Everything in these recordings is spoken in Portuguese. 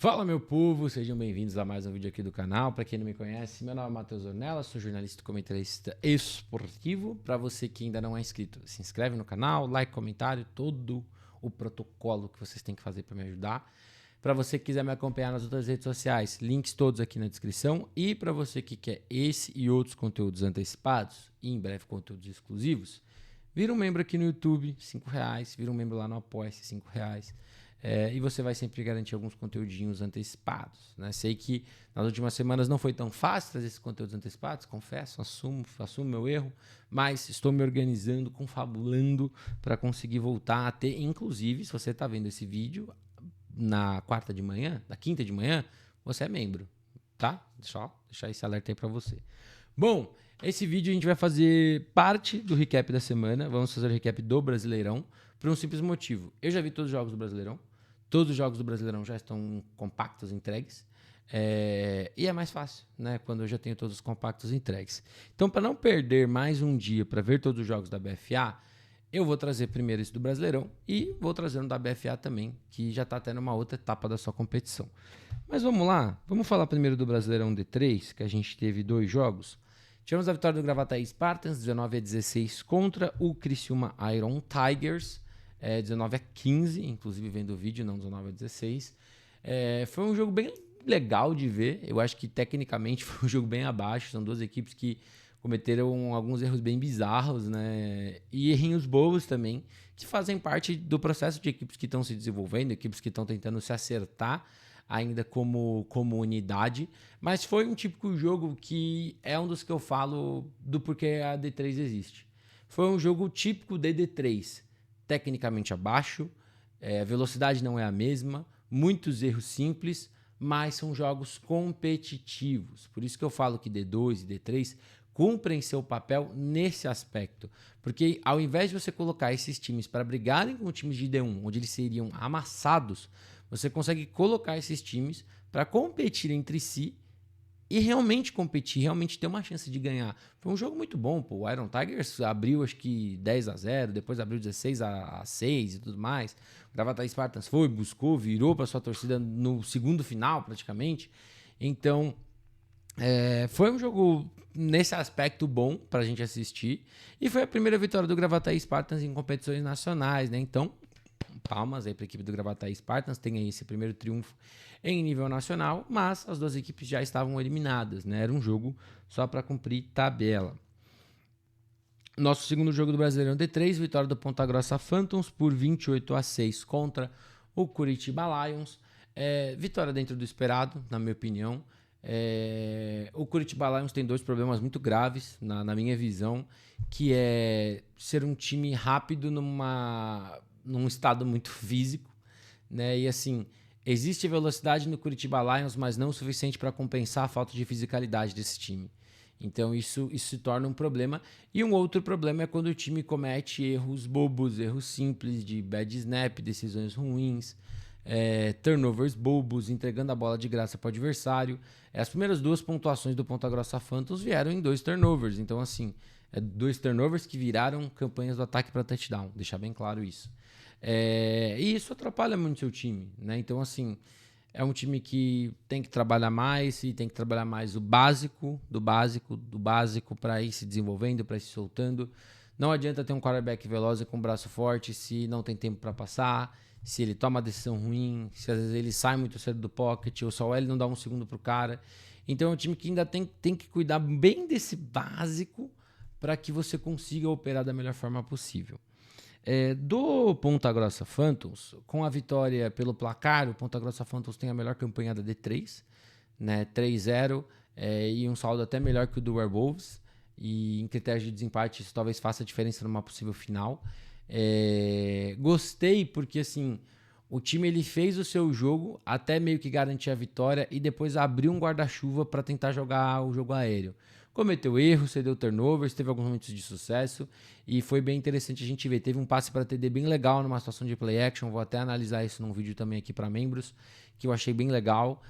Fala, meu povo, sejam bem-vindos a mais um vídeo aqui do canal. Para quem não me conhece, meu nome é Matheus Ornella, sou jornalista e comentarista esportivo. Para você que ainda não é inscrito, se inscreve no canal, like, comentário, todo o protocolo que vocês têm que fazer para me ajudar. Para você que quiser me acompanhar nas outras redes sociais, links todos aqui na descrição. E para você que quer esse e outros conteúdos antecipados e em breve conteúdos exclusivos, vira um membro aqui no YouTube, R$5, vira um membro lá no Apoia-se, R$5. E você vai sempre garantir alguns conteúdinhos antecipados, né? Sei que nas últimas semanas não foi tão fácil trazer esses conteúdos antecipados, confesso, assumo meu erro, mas estou me organizando, confabulando para conseguir voltar a ter, inclusive, se você está vendo esse vídeo na quarta de manhã, na quinta de manhã, você é membro, tá? Só deixar esse alerta aí para você. Bom, esse vídeo a gente vai fazer parte do recap da semana, vamos fazer o recap do Brasileirão, por um simples motivo. Eu já vi todos os jogos do Brasileirão, todos os jogos do Brasileirão já estão compactos, entregues. E é mais fácil, né? Quando eu já tenho todos os compactos entregues. Então, para não perder mais um dia para ver todos os jogos da BFA, eu vou trazer primeiro esse do Brasileirão e vou trazer um da BFA também, que já está tendo uma outra etapa da sua competição. Mas vamos lá, vamos falar primeiro do Brasileirão D3, que a gente teve 2 jogos. Tivemos a vitória do Gravataí Spartans, 19-16, contra o Criciúma Iron Tigers, 19-15, inclusive vendo o vídeo, não 19-16. Foi um jogo bem legal de ver, eu acho que tecnicamente foi um jogo bem abaixo, são 2 equipes que cometeram alguns erros bem bizarros, né? E errinhos bobos também, que fazem parte do processo de equipes que estão se desenvolvendo, equipes que estão tentando se acertar ainda como unidade, mas foi um típico jogo que é um dos que eu falo do porquê a D3 existe. Foi um jogo típico de D3, tecnicamente abaixo, a velocidade não é a mesma, muitos erros simples, mas são jogos competitivos. Por isso que eu falo que D2 e D3 cumprem seu papel nesse aspecto. Porque ao invés de você colocar esses times para brigarem com times de D1, onde eles seriam amassados, você consegue colocar esses times para competir entre si e realmente competir, realmente ter uma chance de ganhar. Foi um jogo muito bom, pô. O Iron Tigers abriu acho que 10-0, depois abriu 16-6 e tudo mais. O Gravataí Spartans foi, buscou, virou para sua torcida no segundo final praticamente. Então, foi um jogo nesse aspecto bom pra gente assistir. E foi a primeira vitória do Gravataí Spartans em competições nacionais, né? Então, palmas aí para a equipe do Gravataí Spartans, tem aí esse primeiro triunfo em nível nacional, mas as 2 equipes já estavam eliminadas, né? Era um jogo só para cumprir tabela. Nosso segundo jogo do Brasileirão D3, vitória do Ponta Grossa Phantoms por 28-6 contra o Curitiba Lions. Vitória dentro do esperado, na minha opinião. O Curitiba Lions tem 2 problemas muito graves, na minha visão, que é ser um time rápido num estado muito físico, né? E assim, existe velocidade no Curitiba Lions, mas não o suficiente para compensar a falta de fisicalidade desse time. Então isso se torna um problema. E um outro problema é quando o time comete erros bobos, erros simples de bad snap, decisões ruins, turnovers bobos, entregando a bola de graça para o adversário. As primeiras 2 pontuações do Ponta Grossa Phantoms vieram em 2 turnovers. Então assim, 2 turnovers que viraram campanhas do ataque para touchdown, deixar bem claro isso. E isso atrapalha muito o seu time, né? Então, assim, é um time que tem que trabalhar mais e tem que trabalhar mais o básico, do básico para ir se desenvolvendo, para ir se soltando. Não adianta ter um quarterback veloz e com braço forte se não tem tempo para passar, se ele toma uma decisão ruim, se às vezes ele sai muito cedo do pocket ou só ele não dá um segundo pro cara. Então é um time que ainda tem que cuidar bem desse básico para que você consiga operar da melhor forma possível. Do Ponta Grossa Phantoms, com a vitória pelo placar, o Ponta Grossa Phantoms tem a melhor campanha da D3, né? 3-0 e um saldo até melhor que o do Werewolves. E em critérios de desempate isso talvez faça diferença numa possível final. Gostei porque assim, o time ele fez o seu jogo até meio que garantir a vitória e depois abriu um guarda-chuva para tentar jogar o jogo aéreo. Cometeu erros, cedeu turnovers, teve alguns momentos de sucesso e foi bem interessante a gente ver. Teve um passe para TD bem legal numa situação de play action, vou até analisar isso num vídeo também aqui para membros, que eu achei bem legal.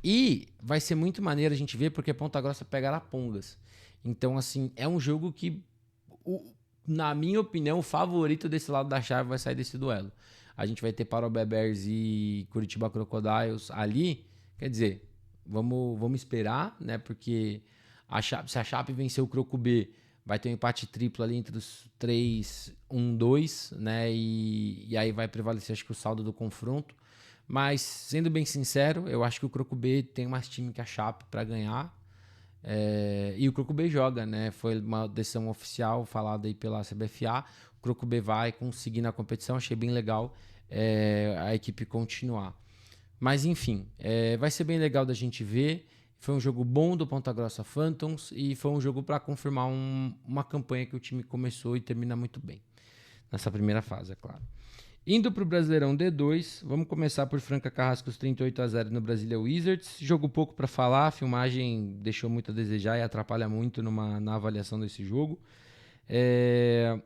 E vai ser muito maneiro a gente ver porque Ponta Grossa pega Arapongas. Então, assim, é um jogo que, na minha opinião, o favorito desse lado da chave vai sair desse duelo. a gente vai ter Parobé Bears e Curitiba Crocodiles ali. Quer dizer, vamos esperar, né? Porque se a Chape vencer o Croco B, vai ter um empate triplo ali entre os 3, 1, 2, né? E aí vai prevalecer, acho que o saldo do confronto. Mas, sendo bem sincero, eu acho que o Croco B tem mais time que a Chape para ganhar. E o Croco B joga, né? Foi uma decisão oficial falada aí pela CBFA. O Croco B vai conseguir na competição. Achei bem legal a equipe continuar. Mas, enfim, vai ser bem legal da gente ver. Foi um jogo bom do Ponta Grossa Phantoms e foi um jogo para confirmar uma campanha que o time começou e termina muito bem. Nessa primeira fase, é claro. Indo para o Brasileirão D2, vamos começar por Franca Carrascos 38-0 no Brasília Wizards. Jogo pouco para falar, a filmagem deixou muito a desejar e atrapalha muito na avaliação desse jogo.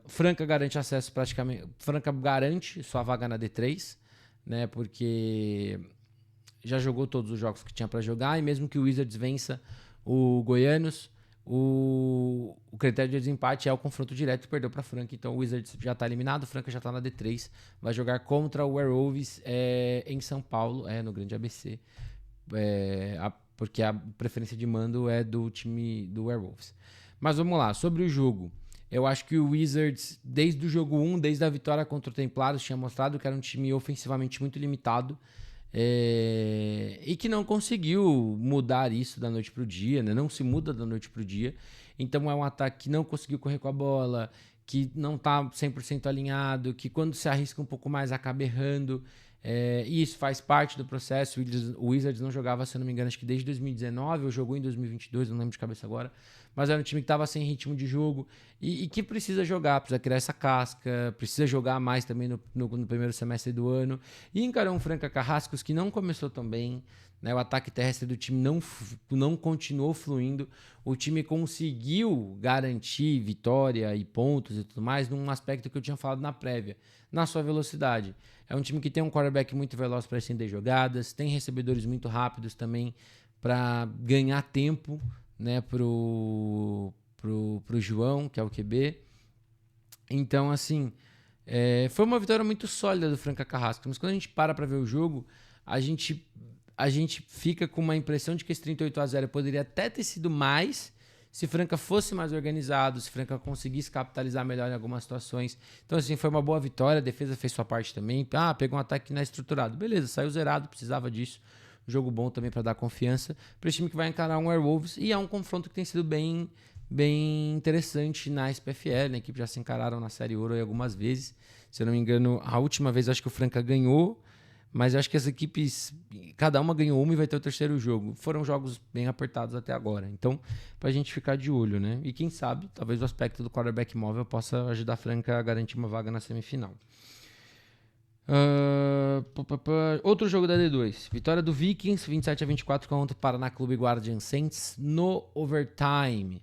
Franca garante acesso praticamente. Franca garante sua vaga na D3, né? Porque já jogou todos os jogos que tinha para jogar e mesmo que o Wizards vença o Goianos, o critério de desempate é o confronto direto que perdeu para Franca. Então o Wizards já está eliminado, o Franca já está na D3, vai jogar contra o Werewolves em São Paulo, no Grande ABC, porque a preferência de mando é do time do Werewolves. Mas vamos lá, sobre o jogo. Eu acho que o Wizards, desde o jogo 1, desde a vitória contra o Templários, tinha mostrado que era um time ofensivamente muito limitado. E que não conseguiu mudar isso da noite para o dia, né? Não se muda da noite para o dia. Então é um ataque que não conseguiu correr com a bola, que não está 100% alinhado, que quando se arrisca um pouco mais acaba errando. E isso faz parte do processo. O Wizards não jogava, se eu não me engano, acho que desde 2019, ou jogou em 2022, não lembro de cabeça agora. Mas era um time que estava sem ritmo de jogo e que precisa jogar, precisa criar essa casca, precisa jogar mais também no primeiro semestre do ano. E encarou um Franca Carrascos que não começou tão bem, né? O ataque terrestre do time não continuou fluindo. O time conseguiu garantir vitória e pontos e tudo mais num aspecto que eu tinha falado na prévia, na sua velocidade. É um time que tem um quarterback muito veloz para estender jogadas, tem recebedores muito rápidos também para ganhar tempo, né, pro João, que é o QB. Então, assim, foi uma vitória muito sólida do Franca Carrasco. Mas quando a gente para ver o jogo, a gente fica com uma impressão de que esse 38-0 poderia até ter sido mais se Franca fosse mais organizado, se Franca conseguisse capitalizar melhor em algumas situações. Então, assim, foi uma boa vitória, a defesa fez sua parte também. Pegou um ataque não estruturado. Beleza, saiu zerado, precisava disso. Jogo bom também para dar confiança para esse time que vai encarar um Werewolves. E é um confronto que tem sido bem interessante na SPFL, né? A equipe já se encararam na Série Ouro algumas vezes. Se eu não me engano, a última vez acho que o Franca ganhou, mas eu acho que as equipes, cada uma ganhou uma e vai ter o terceiro jogo. Foram jogos bem apertados até agora. Então, pra gente ficar de olho, né? E quem sabe, talvez o aspecto do quarterback móvel possa ajudar a Franca a garantir uma vaga na semifinal. Outro jogo da D2. Vitória do Vikings, 27-24 contra o Paraná Clube Guardian Saints no overtime.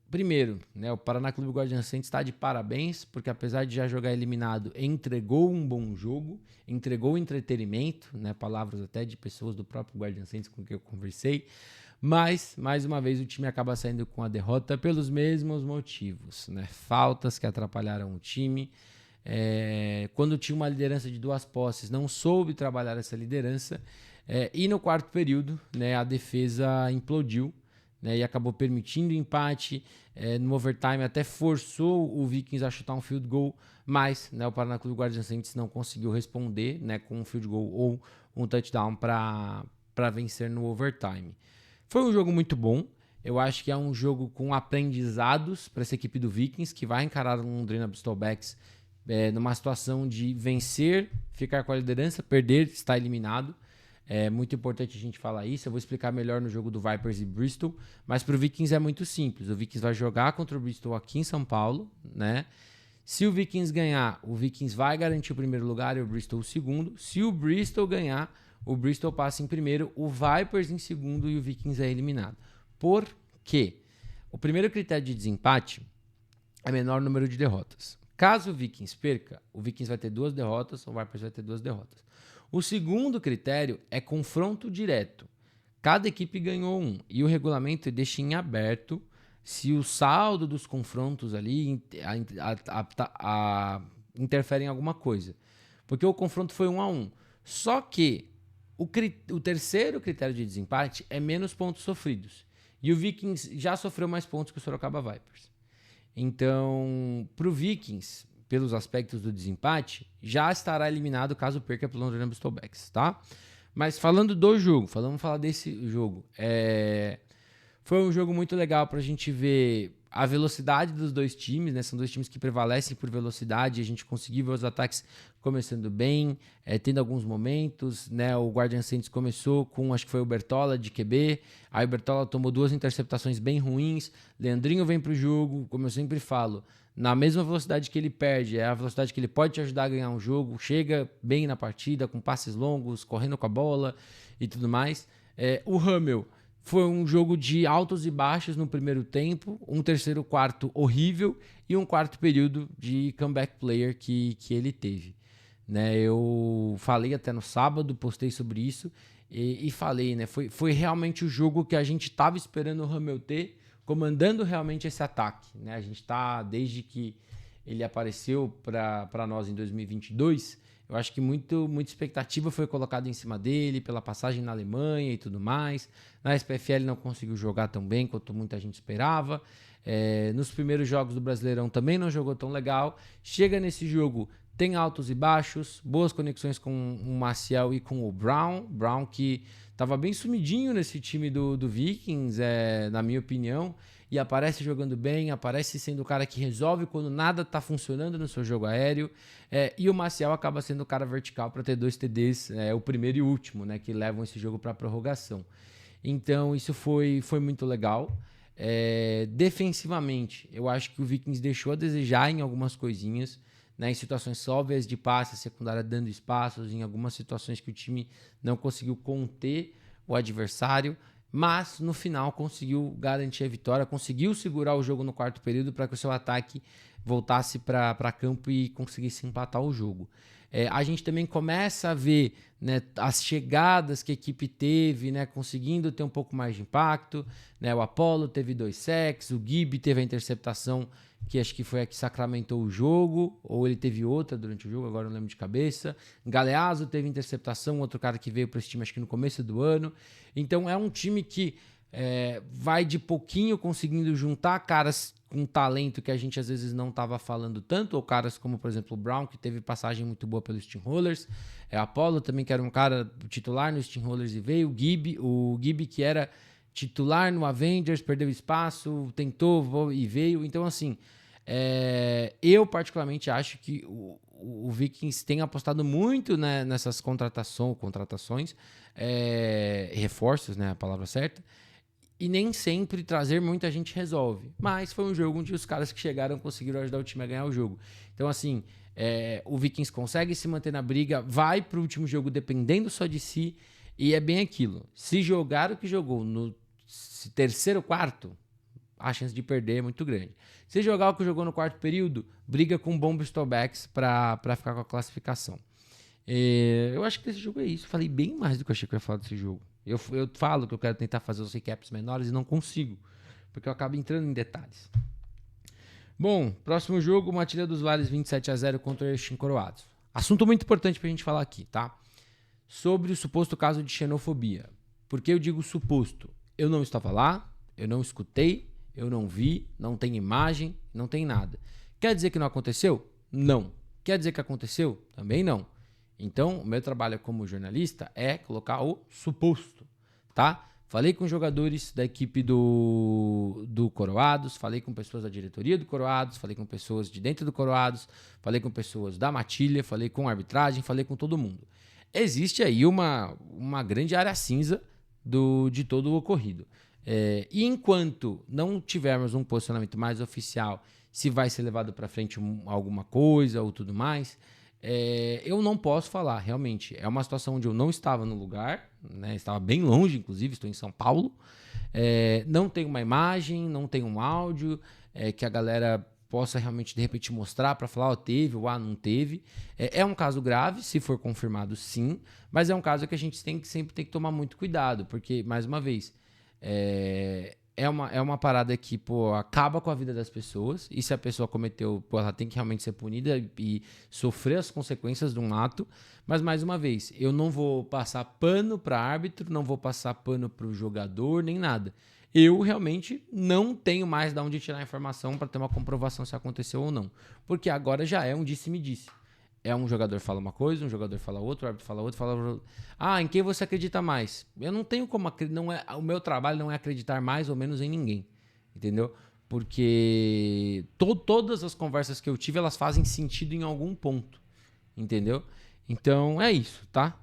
Primeiro, né, o Paraná Clube Guardian Saints está de parabéns, porque apesar de já jogar eliminado, entregou um bom jogo, entregou entretenimento, né, palavras até de pessoas do próprio Guardian Saints com quem eu conversei, mas, mais uma vez, o time acaba saindo com a derrota pelos mesmos motivos, né, faltas que atrapalharam o time, quando tinha uma liderança de 2 posses, não soube trabalhar essa liderança, e no quarto período, né, a defesa implodiu, né, e acabou permitindo empate. No overtime até forçou o Vikings a chutar um field goal, mas, né, o Paraná Clube Guardian Saints não conseguiu responder, né, com um field goal ou um touchdown para vencer no overtime. Foi um jogo muito bom. Eu acho que é um jogo com aprendizados para essa equipe do Vikings, que vai encarar o Londrina Bristolbacks numa situação de vencer, ficar com a liderança, perder, estar eliminado. É muito importante a gente falar isso. Eu vou explicar melhor no jogo do Vipers e Bristol. Mas para o Vikings é muito simples. O Vikings vai jogar contra o Bristol aqui em São Paulo, né? Se o Vikings ganhar, o Vikings vai garantir o primeiro lugar e o Bristol o segundo. Se o Bristol ganhar, o Bristol passa em primeiro, o Vipers em segundo e o Vikings é eliminado. Por quê? O primeiro critério de desempate é menor número de derrotas. Caso o Vikings perca, o Vikings vai ter 2 derrotas, o Vipers vai ter 2 derrotas. O segundo critério é confronto direto. Cada equipe ganhou um e o regulamento deixa em aberto se o saldo dos confrontos ali interfere em alguma coisa. porque o confronto foi 1-1. Só que o terceiro critério de desempate é menos pontos sofridos. E o Vikings já sofreu mais pontos que o Sorocaba Vipers. Então, pro Vikings, pelos aspectos do desempate, já estará eliminado caso perca pelo Londrina Bristolbacks, tá? Mas falando do jogo, vamos falar desse jogo. Foi um jogo muito legal pra gente ver a velocidade dos dois times, né? São dois times que prevalecem por velocidade. A gente conseguiu ver os ataques começando bem, tendo alguns momentos, né? O Guardian Saints começou com, acho que foi o Bertola de QB. Aí o Bertola tomou 2 interceptações bem ruins. Leandrinho vem pro jogo, como eu sempre falo, na mesma velocidade que ele perde, é a velocidade que ele pode te ajudar a ganhar um jogo. Chega bem na partida, com passes longos, correndo com a bola e tudo mais. O Hummel foi um jogo de altos e baixos no primeiro tempo, um terceiro quarto horrível e um quarto período de comeback player que ele teve. Né? Eu falei até no sábado, postei sobre isso e falei, né? Foi realmente o jogo que a gente estava esperando o Hummel ter, comandando realmente esse ataque. Né? A gente está, desde que ele apareceu para nós em 2022, eu acho que muita expectativa foi colocada em cima dele, pela passagem na Alemanha e tudo mais. Na SPFL não conseguiu jogar tão bem quanto muita gente esperava. Nos primeiros jogos do Brasileirão também não jogou tão legal. Chega nesse jogo, tem altos e baixos, boas conexões com o Maciel e com o Brown. Brown que estava bem sumidinho nesse time do Vikings, na minha opinião. E aparece jogando bem, aparece sendo o cara que resolve quando nada está funcionando no seu jogo aéreo. E o Maciel acaba sendo o cara vertical para ter 2 TDs, o primeiro e o último, né, que levam esse jogo para a prorrogação. Então isso foi muito legal. Defensivamente, eu acho que o Vikings deixou a desejar em algumas coisinhas, né, em situações óbvias de passe, a secundária dando espaços, em algumas situações que o time não conseguiu conter o adversário. Mas no final conseguiu garantir a vitória, conseguiu segurar o jogo no quarto período para que o seu ataque voltasse para campo e conseguisse empatar o jogo. A gente também começa a ver, né, as chegadas que a equipe teve, né, conseguindo ter um pouco mais de impacto. Né, o Apollo teve 2 sacks, o Gibby teve a interceptação que acho que foi a que sacramentou o jogo, ou ele teve outra durante o jogo, agora não lembro de cabeça. Galeazzo teve interceptação, outro cara que veio para esse time acho que no começo do ano. Então é um time que vai de pouquinho conseguindo juntar caras com talento que a gente às vezes não estava falando tanto, ou caras como, por exemplo, o Brown, que teve passagem muito boa pelos Steamrollers. Apollo também, que era um cara titular nos Steamrollers e veio. O Gibby, que era titular no Avengers, perdeu espaço, tentou e veio. Então, assim, eu particularmente acho que o Vikings tem apostado muito, né, nessas contratações, reforços, né, a palavra certa, e nem sempre trazer muita gente resolve. Mas foi um jogo onde os caras que chegaram conseguiram ajudar o time a ganhar o jogo. Então, assim, o Vikings consegue se manter na briga, vai pro último jogo dependendo só de si, e é bem aquilo. Se jogar o que jogou no terceiro quarto, a chance de perder é muito grande. Se jogar o que jogou no quarto período, briga com um bom Bristolbacks para ficar com a classificação. Eu acho que esse jogo é isso. Falei bem mais do que eu achei que eu ia falar desse jogo. Eu falo que eu quero tentar fazer os recaps menores e não consigo, porque eu acabo entrando em detalhes. Bom, próximo jogo, Matilha dos Vales 27-0 contra o Erechim Coroados. Assunto muito importante pra gente falar aqui, tá? Sobre o suposto caso de xenofobia. Por que eu digo suposto? Eu não estava lá, eu não escutei, eu não vi, não tem imagem, não tem nada. Quer dizer que não aconteceu? Não. Quer dizer que aconteceu? Também não. Então, o meu trabalho como jornalista é colocar o suposto, tá? Falei com jogadores da equipe do Coroados, falei com pessoas da diretoria do Coroados, falei com pessoas de dentro do Coroados, falei com pessoas da Matilha, falei com a arbitragem, falei com todo mundo. Existe aí uma grande área cinza de todo o ocorrido. E enquanto não tivermos um posicionamento mais oficial, se vai ser levado para frente alguma coisa ou tudo mais, eu não posso falar, realmente. É uma situação onde eu não estava no lugar, né? Estava bem longe, inclusive, estou em São Paulo. Não tem uma imagem, não tem um áudio que a galera possa realmente, de repente, mostrar para falar, teve ou não teve. É um caso grave, se for confirmado, sim, mas é um caso que a gente sempre tem que tomar muito cuidado, porque, mais uma vez, é uma parada que, pô, acaba com a vida das pessoas. E se a pessoa cometeu, pô, ela tem que realmente ser punida e sofrer as consequências de um ato. Mas, mais uma vez, eu não vou passar pano para árbitro, não vou passar pano para o jogador, nem nada. Eu realmente não tenho mais de onde tirar a informação para ter uma comprovação se aconteceu ou não. Porque agora já é um disse-me-disse. É um jogador fala uma coisa, um jogador fala outra, o árbitro fala outra, fala outra. Ah, em quem você acredita mais? Eu não tenho como acreditar. O meu trabalho não é acreditar mais ou menos em ninguém. Entendeu? Porque todas as conversas que eu tive, elas fazem sentido em algum ponto. Entendeu? Então é isso, tá?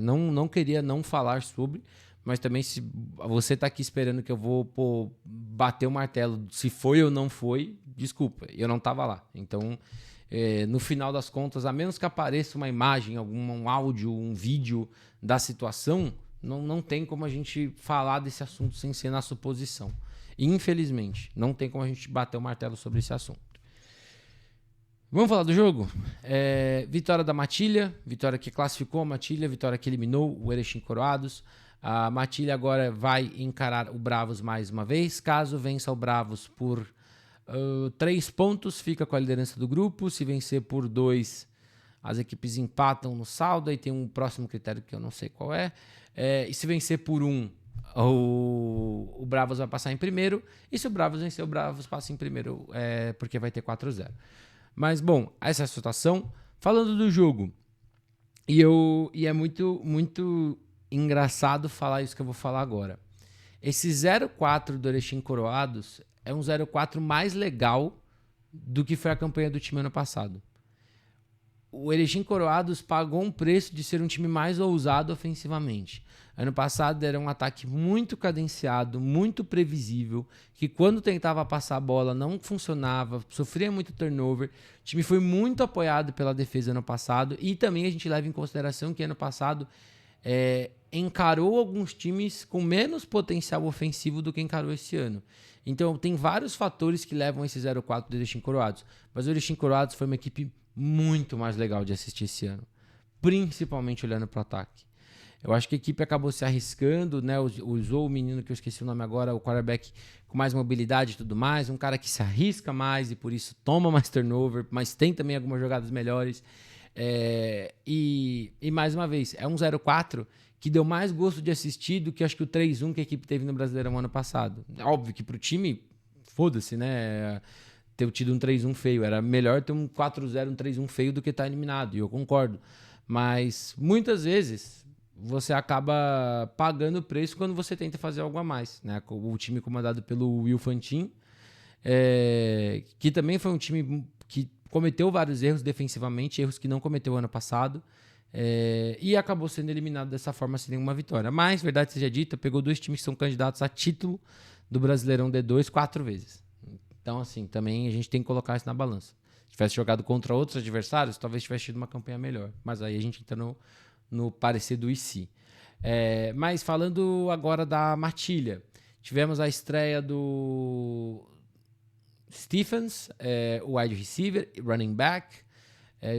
Não queria não falar sobre, mas também se você tá aqui esperando que eu vou bater o martelo, se foi ou não foi, desculpa, eu não tava lá. Então, no final das contas, a menos que apareça uma imagem, um áudio, um vídeo da situação, não tem como a gente falar desse assunto sem ser na suposição. Infelizmente, não tem como a gente bater o martelo sobre esse assunto. Vamos falar do jogo? Vitória da Matilha, vitória que classificou a Matilha, vitória que eliminou o Erechim Coroados. A Matilha agora vai encarar o Bravos mais uma vez. Caso vença o Bravos por 3 pontos, fica com a liderança do grupo. Se vencer por 2, as equipes empatam no saldo. Aí tem um próximo critério que eu não sei qual é. E se vencer por 1, o Bravos vai passar em primeiro. E se o Bravos vencer, o Bravos passa em primeiro, porque vai ter 4-0. Mas, bom, essa é a situação. Falando do jogo, e é muito, muito engraçado falar isso que eu vou falar agora. Esse 0-4 do Erechim Coroados é um 0-4 mais legal do que foi a campanha do time ano passado. O Erechim Coroados pagou um preço de ser um time mais ousado ofensivamente. Ano passado era um ataque muito cadenciado, muito previsível, que quando tentava passar a bola não funcionava, sofria muito turnover. O time foi muito apoiado pela defesa ano passado e também a gente leva em consideração que ano passado encarou alguns times com menos potencial ofensivo do que encarou esse ano. Então tem vários fatores que levam esse 0-4 do Erechim Coroados, mas o Erechim Coroados foi uma equipe muito mais legal de assistir esse ano, principalmente olhando para o ataque. Eu acho que a equipe acabou se arriscando, né? Usou o menino que eu esqueci o nome agora, o quarterback com mais mobilidade e tudo mais, um cara que se arrisca mais e por isso toma mais turnover, mas tem também algumas jogadas melhores. E mais uma vez, é um 0-4 que deu mais gosto de assistir do que acho que o 3-1 que a equipe teve no Brasileirão ano passado. Óbvio que pro time, foda-se, né? Ter tido um 3-1 feio. Era melhor ter um 4-0, um 3-1 feio do que estar eliminado, e eu concordo. Mas muitas vezes você acaba pagando o preço quando você tenta fazer algo a mais, né? O time comandado pelo Will Fantin, que também foi um time que cometeu vários erros defensivamente, erros que não cometeu ano passado, e acabou sendo eliminado dessa forma sem nenhuma vitória. Mas, verdade seja dita, pegou 2 times que são candidatos a título do Brasileirão D2 4 vezes. Então, assim, também a gente tem que colocar isso na balança. Se tivesse jogado contra outros adversários, talvez tivesse tido uma campanha melhor. Mas aí a gente entra no parecer do IC. Mas falando agora da Matilha, tivemos a estreia do Stephens, o wide receiver, running back.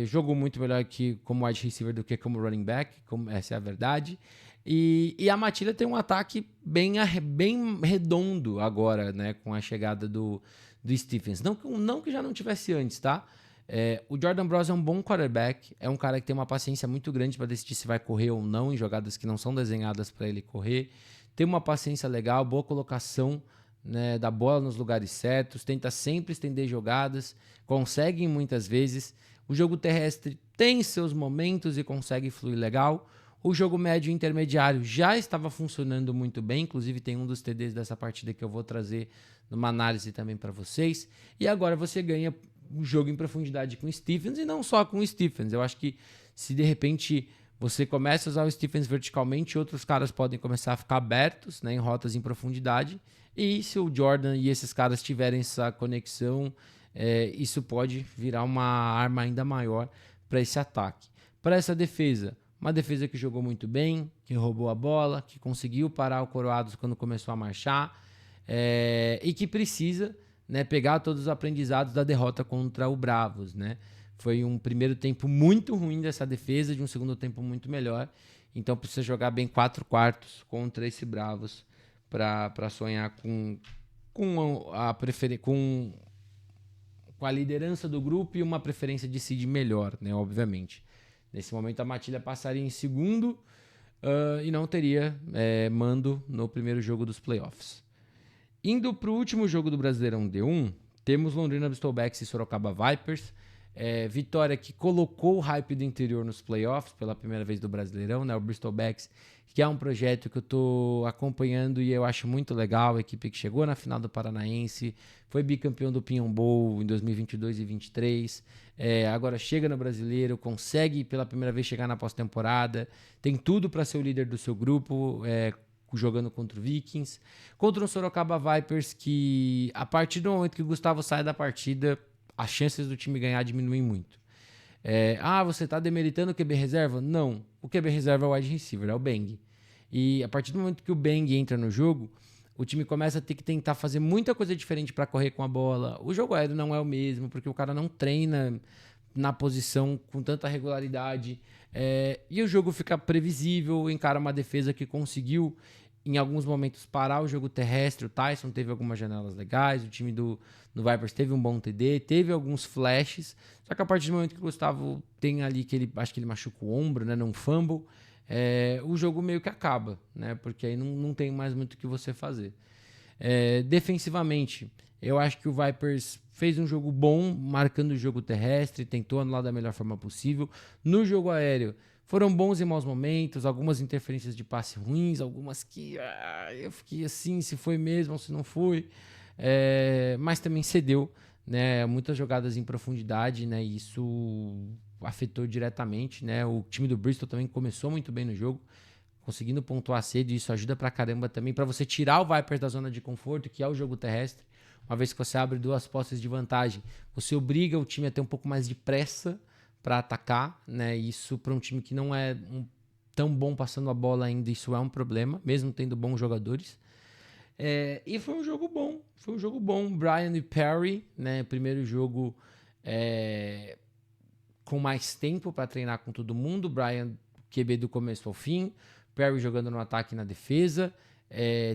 Jogou muito melhor como wide receiver do que como running back, essa é a verdade. E a Matilha tem um ataque bem redondo agora, né, com a chegada do Stephens. Não que já não tivesse antes, tá? O Jordan Bros é um bom quarterback, é um cara que tem uma paciência muito grande para decidir se vai correr ou não em jogadas que não são desenhadas para ele correr. Tem uma paciência legal, boa colocação, né, da bola nos lugares certos, tenta sempre estender jogadas, consegue muitas vezes. O jogo terrestre tem seus momentos e consegue fluir legal. O jogo médio e intermediário já estava funcionando muito bem, inclusive tem um dos TDs dessa partida que eu vou trazer numa análise também para vocês. E agora você ganha um jogo em profundidade com o Stephens e não só com o Stephens. Eu acho que se de repente você começa a usar o Stephens verticalmente, outros caras podem começar a ficar abertos, né, em rotas em profundidade. E se o Jordan e esses caras tiverem essa conexão, isso pode virar uma arma ainda maior para esse ataque. Para essa defesa, uma defesa que jogou muito bem, que roubou a bola, que conseguiu parar o Coroados quando começou a marchar, e que precisa, né, pegar todos os aprendizados da derrota contra o Bravos, né? Foi um primeiro tempo muito ruim dessa defesa, de um segundo tempo muito melhor. Então precisa jogar bem 4 quartos contra esse Bravos para sonhar com a liderança do grupo e uma preferência de seed melhor, né, obviamente. Nesse momento a Matilha passaria em segundo e não teria mando no primeiro jogo dos playoffs. Indo para o último jogo do Brasileirão D1, temos Londrina Bristolbacks e Sorocaba Vipers. Vitória que colocou o hype do interior nos playoffs pela primeira vez do Brasileirão, né? O Bristolbacks, que é um projeto que eu estou acompanhando e eu acho muito legal, a equipe que chegou na final do Paranaense, foi bicampeão do Pinhão Bowl em 2022 e 2023, agora chega no Brasileiro, consegue pela primeira vez chegar na pós-temporada, tem tudo para ser o líder do seu grupo, jogando contra o Vikings, contra o Sorocaba Vipers, que a partir do momento que o Gustavo sai da partida, as chances do time ganhar diminuem muito. Você está demeritando o QB reserva? Não. O QB reserva é o wide receiver, é o Bang. E a partir do momento que o Bang entra no jogo, o time começa a ter que tentar fazer muita coisa diferente para correr com a bola. O jogo aéreo não é o mesmo, porque o cara não treina na posição com tanta regularidade. E o jogo fica previsível, encara uma defesa que conseguiu em alguns momentos parar o jogo terrestre. O Tyson teve algumas janelas legais, o time do Vipers teve um bom TD, teve alguns flashes, só que a partir do momento que o Gustavo tem ali, acho que ele machuca o ombro, né, num fumble, o jogo meio que acaba, né, porque aí não tem mais muito o que você fazer. Defensivamente, eu acho que o Vipers fez um jogo bom, marcando o jogo terrestre, tentou anular da melhor forma possível. No jogo aéreo, foram bons e maus momentos, algumas interferências de passe ruins, algumas que eu fiquei assim, se foi mesmo ou se não foi. Mas também cedeu, né, muitas jogadas em profundidade, né, e isso afetou diretamente, né. O time do Bristol também começou muito bem no jogo, conseguindo pontuar cedo, e isso ajuda pra caramba também, para você tirar o Vipers da zona de conforto, que é o jogo terrestre. Uma vez que você abre 2 posses de vantagem, você obriga o time a ter um pouco mais de pressa para atacar, né? Isso para um time que não é tão bom passando a bola ainda, isso é um problema, mesmo tendo bons jogadores. E foi um jogo bom. Brian e Perry, né? Primeiro jogo com mais tempo para treinar com todo mundo. Brian QB do começo ao fim, Perry jogando no ataque e na defesa.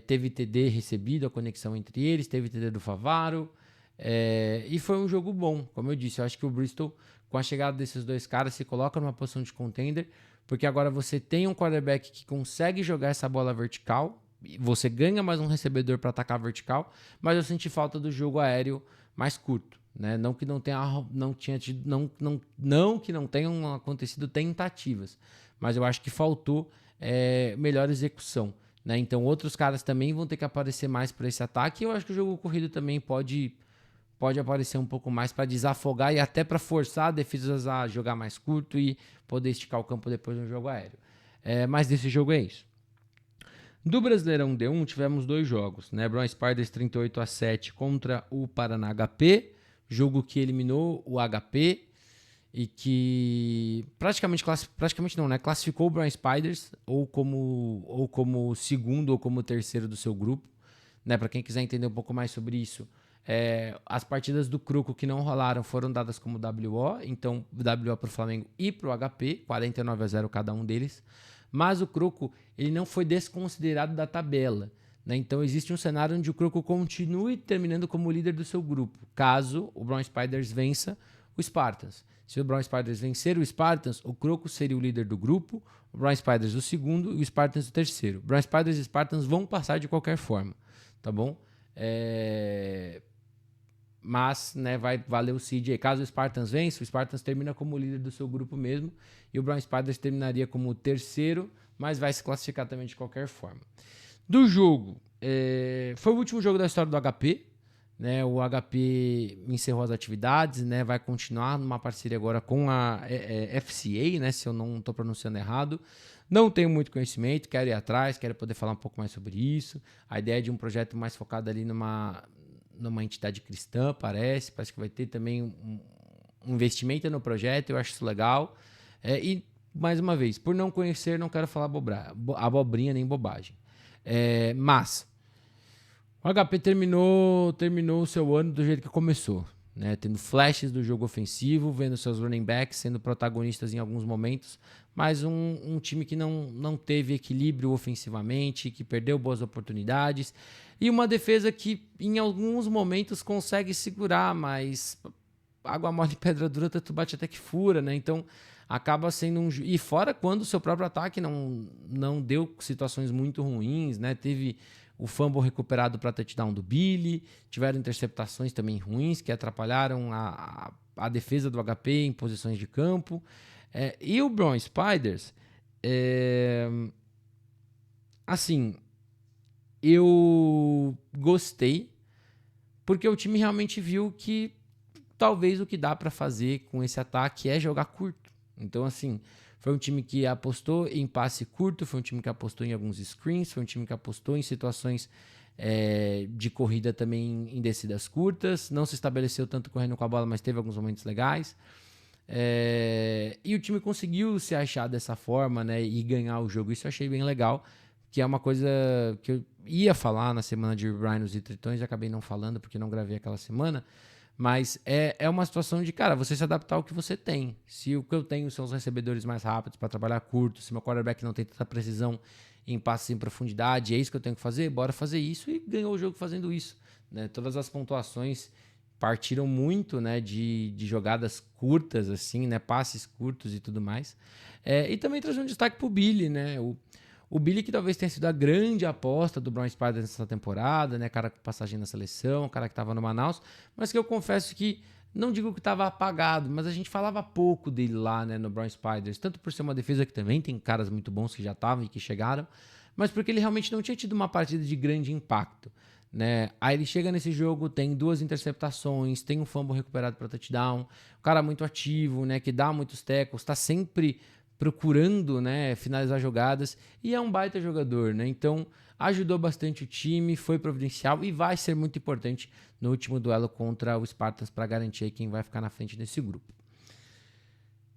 Teve TD recebido, a conexão entre eles, teve TD do Favaro. E foi um jogo bom, como eu disse. Eu acho que o Bristol, com a chegada desses 2 caras, se coloca numa posição de contender, porque agora você tem um quarterback que consegue jogar essa bola vertical, você ganha mais um recebedor para atacar vertical, mas eu senti falta do jogo aéreo mais curto, né? Não que não tenham acontecido tentativas, mas eu acho que faltou melhor execução, né? Então outros caras também vão ter que aparecer mais para esse ataque, e eu acho que o jogo corrido também pode aparecer um pouco mais para desafogar e até para forçar defesas a jogar mais curto e poder esticar o campo depois no jogo aéreo. Mas desse jogo é isso. Do Brasileirão D1 tivemos 2 jogos, né? Brown Spiders 38-7 contra o Paraná HP, jogo que eliminou o HP e que praticamente não, né? Classificou o Brown Spiders ou como segundo ou como terceiro do seu grupo, né? Para quem quiser entender um pouco mais sobre isso, as partidas do Croco que não rolaram foram dadas como WO, então WO para o Flamengo e para o HP, 49-0 cada um deles. Mas o Croco ele não foi desconsiderado da tabela, né? Então existe um cenário onde o Croco continue terminando como líder do seu grupo, caso o Brown Spiders vença o Spartans. Se o Brown Spiders vencer o Spartans, o Croco seria o líder do grupo, o Brown Spiders o segundo e o Spartans o terceiro. Brown Spiders e Spartans vão passar de qualquer forma, tá bom? Mas, né, vai valer o seed aí. Caso o Spartans vença, o Spartans termina como líder do seu grupo mesmo, e o Brown Spiders terminaria como terceiro, mas vai se classificar também de qualquer forma. Do jogo, foi o último jogo da história do HP, né? O HP encerrou as atividades, né? Vai continuar numa parceria agora com a FCA, né? Se eu não estou pronunciando errado. Não tenho muito conhecimento, quero ir atrás, quero poder falar um pouco mais sobre isso. A ideia é de um projeto mais focado ali numa entidade cristã, parece que vai ter também um investimento no projeto, eu acho isso legal. E, mais uma vez, por não conhecer, não quero falar abobrinha nem bobagem. Mas o HP terminou o seu ano do jeito que começou, né? Tendo flashes do jogo ofensivo, vendo seus running backs sendo protagonistas em alguns momentos, mas um time que não teve equilíbrio ofensivamente, que perdeu boas oportunidades, e uma defesa que em alguns momentos consegue segurar, mas água mole, pedra dura, tanto bate até que fura, né? Então acaba sendo E fora quando o seu próprio ataque não deu situações muito ruins, né? Teve o fumble recuperado para touchdown do Billy, tiveram interceptações também ruins que atrapalharam a defesa do HP em posições de campo. E o Brown Spiders, assim, eu gostei, porque o time realmente viu que talvez o que dá para fazer com esse ataque é jogar curto. Então, assim, foi um time que apostou em passe curto, foi um time que apostou em alguns screens, foi um time que apostou em situações de corrida também em descidas curtas, não se estabeleceu tanto correndo com a bola, mas teve alguns momentos legais. E o time conseguiu se achar dessa forma, né, e ganhar o jogo. Isso eu achei bem legal, que é uma coisa que eu ia falar na semana de Rhinos e Tritões, acabei não falando porque não gravei aquela semana. Mas é uma situação de, cara, você se adaptar ao que você tem. Se o que eu tenho são os recebedores mais rápidos para trabalhar curto, se meu quarterback não tem tanta precisão em passes em profundidade, é isso que eu tenho que fazer, bora fazer isso, e ganhou o jogo fazendo isso, né? Todas as pontuações partiram muito, né, de jogadas curtas, assim, né, passes curtos e tudo mais. E também traz um destaque pro Billy, né? O Billy, que talvez tenha sido a grande aposta do Brown Spiders nessa temporada, né? Cara com passagem na seleção, cara que estava no Manaus, mas que eu confesso que não digo que estava apagado, mas a gente falava pouco dele lá, né, no Brown Spiders, tanto por ser uma defesa que também tem caras muito bons que já estavam e que chegaram, mas porque ele realmente não tinha tido uma partida de grande impacto, né? Aí ele chega nesse jogo, tem 2 interceptações, tem um fumble recuperado para touchdown, um cara muito ativo, né, que dá muitos tackles, está sempre procurando, né, finalizar jogadas, e é um baita jogador, né? Então ajudou bastante o time, foi providencial e vai ser muito importante no último duelo contra o Spartans para garantir quem vai ficar na frente desse grupo.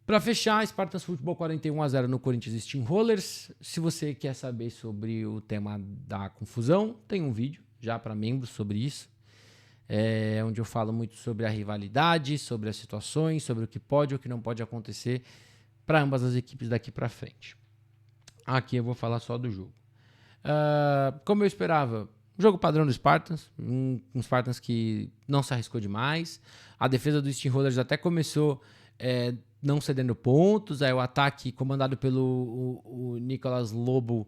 Para fechar, Spartans Futebol 41-0 no Corinthians Steamrollers. Se você quer saber sobre o tema da confusão, tem um vídeo já para membros sobre isso, onde eu falo muito sobre a rivalidade, sobre as situações, sobre o que pode ou o que não pode acontecer para ambas as equipes daqui para frente. Aqui eu vou falar só do jogo. Como eu esperava, jogo padrão do Spartans, um Spartans que não se arriscou demais. A defesa do Steamrollers até começou não cedendo pontos. Aí o ataque comandado pelo o Nicolas Lobo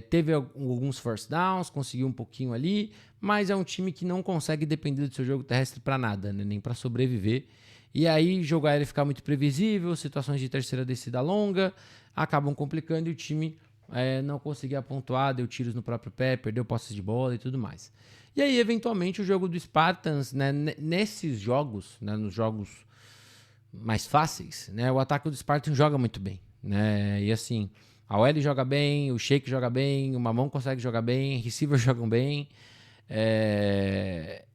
teve alguns first downs, conseguiu um pouquinho ali, mas é um time que não consegue depender do seu jogo terrestre para nada, né? Nem para sobreviver. E aí, jogo aéreo fica muito previsível, situações de terceira descida longa acabam complicando e o time não conseguia pontuar, deu tiros no próprio pé, perdeu posses de bola e tudo mais. E aí, eventualmente, o jogo do Spartans, né, nesses jogos, né, nos jogos mais fáceis, né, o ataque do Spartans joga muito bem, né? E assim, a OL joga bem, o Shake joga bem, o Mamão consegue jogar bem, receivers jogam bem.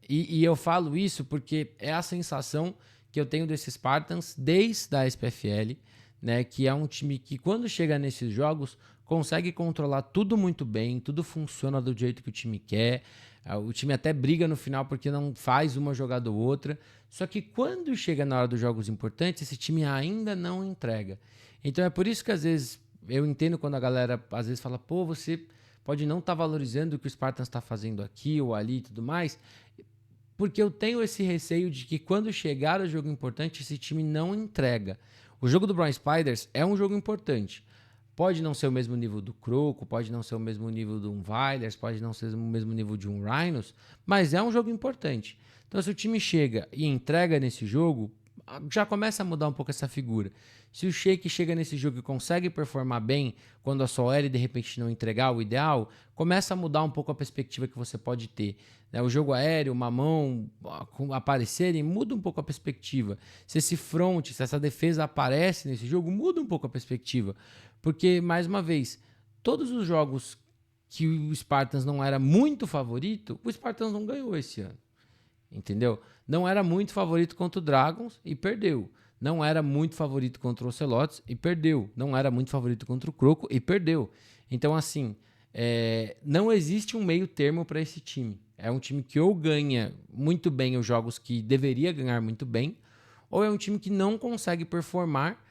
E eu falo isso porque é a sensação que eu tenho desses Spartans desde a SPFL, né, que é um time que quando chega nesses jogos consegue controlar tudo muito bem, tudo funciona do jeito que o time quer, o time até briga no final porque não faz uma jogada ou outra, só que quando chega na hora dos jogos importantes, esse time ainda não entrega. Então é por isso que às vezes eu entendo quando a galera às vezes fala, pô, você pode não estar valorizando o que o Spartans está fazendo aqui ou ali e tudo mais, porque eu tenho esse receio de que quando chegar o jogo importante, esse time não entrega. O jogo do Brown Spiders é um jogo importante. Pode não ser o mesmo nível do Croco, pode não ser o mesmo nível de um Vilers, pode não ser o mesmo nível de um Rhinos, mas é um jogo importante. Então, se o time chega e entrega nesse jogo, já começa a mudar um pouco essa figura. Se o Shake chega nesse jogo e consegue performar bem quando a sua OL de repente não entregar o ideal, começa a mudar um pouco a perspectiva que você pode ter. O jogo aéreo, uma mão aparecerem, muda um pouco a perspectiva. Se esse front, se essa defesa aparece nesse jogo, muda um pouco a perspectiva. Porque, mais uma vez, todos os jogos que o Spartans não era muito favorito, o Spartans não ganhou esse ano. Entendeu? Não era muito favorito contra o Dragons e perdeu. Não era muito favorito contra o Ocelotes e perdeu. Não era muito favorito contra o Croco e perdeu. Então, assim, Não existe um meio termo para esse time. É um time que ou ganha muito bem os jogos que deveria ganhar muito bem, ou é um time que não consegue performar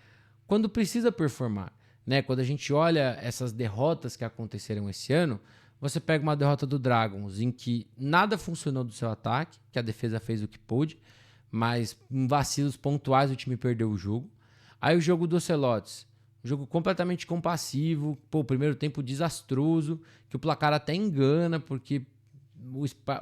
quando precisa performar. Né? Quando a gente olha essas derrotas que aconteceram esse ano, você pega uma derrota do Dragons em que nada funcionou do seu ataque, que a defesa fez o que pôde, mas em vacilos pontuais o time perdeu o jogo. Aí o jogo do Ocelotes, um jogo completamente compassivo, o primeiro tempo desastroso, que o placar até engana, porque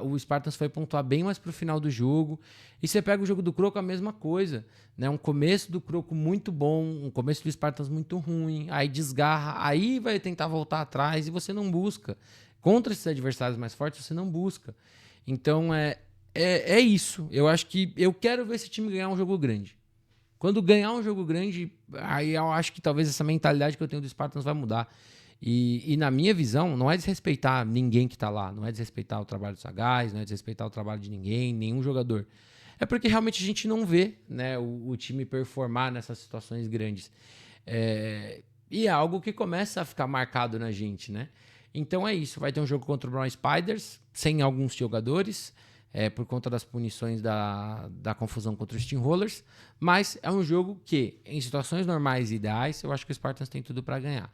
o Spartans foi pontuar bem mais pro final do jogo. E você pega o jogo do Croco, a mesma coisa, né? Um começo do Croco muito bom, um começo do Spartans muito ruim, aí desgarra, aí vai tentar voltar atrás e você não busca. Contra esses adversários mais fortes, você não busca. Então, é isso. Eu acho que eu quero ver esse time ganhar um jogo grande. Quando ganhar um jogo grande, aí eu acho que talvez essa mentalidade que eu tenho do Spartans vai mudar. E na minha visão, não é desrespeitar ninguém que tá lá, não é desrespeitar o trabalho do Sagaz, não é desrespeitar o trabalho de ninguém, nenhum jogador. É porque realmente a gente não vê, né, o time performar nessas situações grandes. E é algo que começa a ficar marcado na gente, né? Então é isso, vai ter um jogo contra o Brown Spiders, sem alguns jogadores, por conta das punições da confusão contra os Steamrollers, mas é um jogo que, em situações normais e ideais, eu acho que o Spartans tem tudo para ganhar.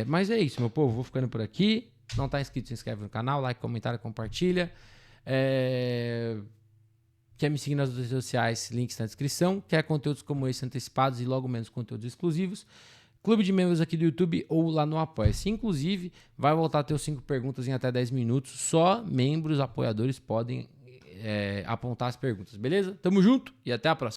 Mas é isso, meu povo, vou ficando por aqui. Não tá inscrito, se inscreve no canal, like, comentário, compartilha. Quer me seguir nas redes sociais, links na descrição. Quer conteúdos como esse antecipados e logo menos conteúdos exclusivos, clube de membros aqui do YouTube ou lá no Apoia-se. Inclusive, vai voltar a ter os 5 perguntas em até 10 minutos. Só membros apoiadores podem apontar as perguntas, beleza? Tamo junto e até a próxima.